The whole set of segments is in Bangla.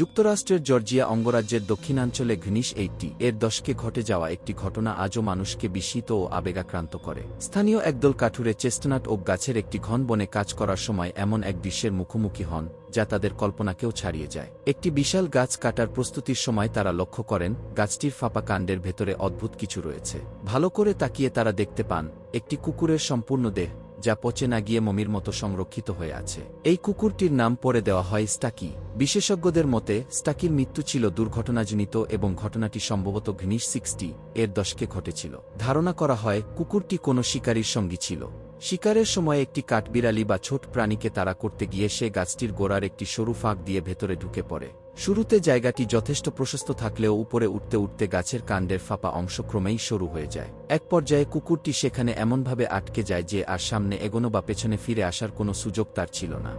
যুক্তরাষ্ট্রের জর্জিয়া অঙ্গরাজ্যের দক্ষিণাঞ্চলে ঘনিশ 80 এর দশকে ঘটে যাওয়া একটি ঘটনা আজও মানুষকে বিস্মিত ও আবেগাক্রান্ত করে। স্থানীয় একদল কাঠুরে চেস্টনাট ওক গাছের একটি ঘন বনে কাজ করার সময় এমন এক দৃশ্যের মুখোমুখি হন যা তাদের কল্পনাকেও ছাড়িয়ে যায়। একটি বিশাল গাছ কাটার প্রস্তুতির সময় তারা লক্ষ্য করেন গাছটির ফাঁপা কাণ্ডের ভেতরে অদ্ভুত কিছু রয়েছে। ভালো করে তাকিয়ে তারা দেখতে পান একটি কুকুরের সম্পূর্ণ দেহ যা পচে না গিয়ে মমির মতো সংরক্ষিত হয়ে আছে। এই কুকুরটির নাম পরে দেওয়া হয় স্টাকি। বিশেষজ্ঞদের মতে স্টাকির মৃত্যু ছিল দুর্ঘটনাজনিত এবং ঘটনাটি সম্ভবত ঘনিশ 60 এর দশকে ঘটেছিল। ধারণা করা হয় কুকুরটি কোনো শিকারীর সঙ্গী ছিল। শিকারের সময় একটি কাঠবিড়ালি বা ছোট প্রাণীকে তাড়া করতে গিয়ে সে গাছটির গোড়ার একটি সরু ফাঁক দিয়ে ভেতরে ঢুকে পড়ে। শুরুতে জায়গাটি যথেষ্ট প্রশস্ত থাকলেও উপরে উঠতে উঠতে গাছের কাণ্ডের ফাঁপা অংশ ক্রমেই সরু হয়ে যায়। এক পর্যায়ে কুকুরটি সেখানে এমনভাবে আটকে যায় যে আর সামনে এগোনো বা পেছনে ফিরে আসার কোনো সুযোগ তার ছিল না।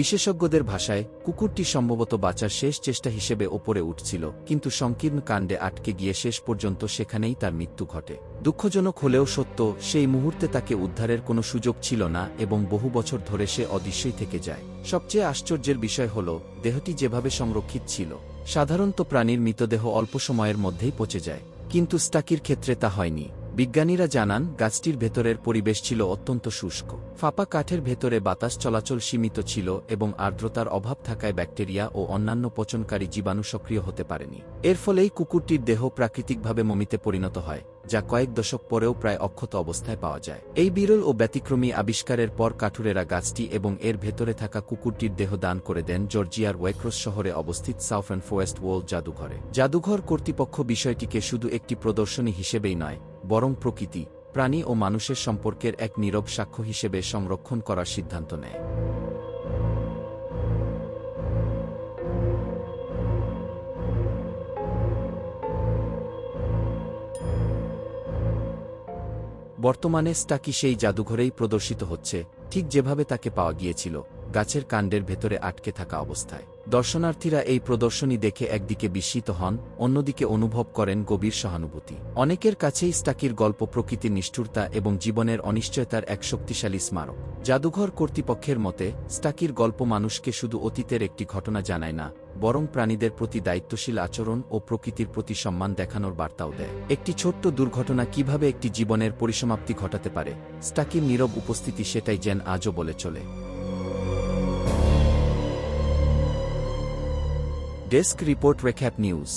বিশেষজ্ঞদের ভাষায় কুকুরটি সম্ভবত বাঁচার শেষ চেষ্টা হিসেবে ওপরে উঠছিল, কিন্তু সংকীর্ণ কাণ্ডে আটকে গিয়ে শেষ পর্যন্ত সেখানেই তার মৃত্যু ঘটে। দুঃখজনক হলেও সত্য, সেই মুহূর্তে তাকে উদ্ধারের কোনো সুযোগ ছিল না এবং বহু বছর ধরে সে অদৃশ্যই থেকে যায়। সবচেয়ে আশ্চর্যের বিষয় হল দেহটি যেভাবে সংরক্ষিত ছিল। সাধারণত প্রাণীর মৃতদেহ অল্প সময়ের মধ্যেই পচে যায়, কিন্তু স্টাকির ক্ষেত্রে তা হয়নি। বিজ্ঞানীরা জানান গাছটির ভেতরের পরিবেশ ছিল অত্যন্ত শুষ্ক। ফাঁপা কাঠের ভেতরে বাতাস চলাচল সীমিত ছিল এবং আর্দ্রতার অভাব থাকায় ব্যাকটেরিয়া ও অন্যান্য পচনকারী জীবাণু সক্রিয় হতে পারেনি। এর ফলেই কুকুরটির দেহ প্রাকৃতিকভাবে মমিতে পরিণত হয়, যা কয়েক দশক পরেও প্রায় অক্ষত অবস্থায় পাওয়া যায়। এই বিরল ও ব্যতিক্রমী আবিষ্কারের পর কাঠুরেরা গাছটি এবং এর ভেতরে থাকা কুকুরটির দেহ দান করে দেন জর্জিয়ার ওয়েক্রস শহরে অবস্থিত সাউথার্ন ফরেস্ট ওয়ার্ল্ড জাদুঘরে। জাদুঘর কর্তৃপক্ষ বিষয়টিকে শুধু একটি প্রদর্শনী হিসেবেই নয়, বরং প্রকৃতি, প্রাণী ও মানুষের সম্পর্কের এক নীরব সাক্ষ্য হিসেবে সংরক্ষণ করার সিদ্ধান্ত নেয়। বর্তমানে স্টাকি সেই জাদুঘরেই প্রদর্শিত হচ্ছে, ঠিক যেভাবে তাকে পাওয়া গিয়েছিল, গাছের কাণ্ডের ভেতরে আটকে থাকা অবস্থায়। দর্শনার্থীরা এই প্রদর্শনী দেখে একদিকে বিস্মিত হন, অন্যদিকে অনুভব করেন গভীর সহানুভূতি। অনেকের কাছেই স্টাকির গল্প প্রকৃতির নিষ্ঠুরতা এবং জীবনের অনিশ্চয়তার এক শক্তিশালী স্মারক। জাদুঘর কর্তৃপক্ষের মতে স্টাকির গল্প মানুষকে শুধু অতীতের একটি ঘটনা জানায় না, বরং প্রাণীদের প্রতি দায়িত্বশীল আচরণ ও প্রকৃতির প্রতি সম্মান দেখানোর বার্তাও দেয়। একটি ছোট্ট দুর্ঘটনা কিভাবে একটি জীবনের পরিসমাপ্তি ঘটাতে পারে, স্টাকির নীরব উপস্থিতি সেটাই যেন আজও বলে চলে। Desk report, recap news.